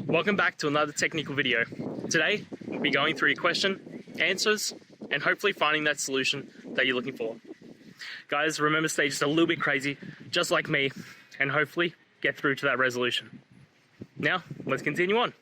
Welcome back to another technical video. Today, we'll be going through your question, answers, and hopefully finding that solution that you're looking for. Guys, remember, stay just a little bit crazy, just like me, and hopefully get through to that resolution. Now, let's continue on.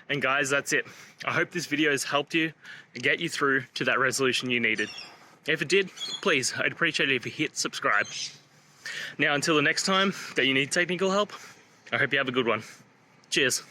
And guys, that's it. I hope this video has helped you and get you through to that resolution you needed. If it did, please, I'd appreciate it if you hit subscribe. Now, until the next time that you need technical help, I hope you have a good one. Cheers.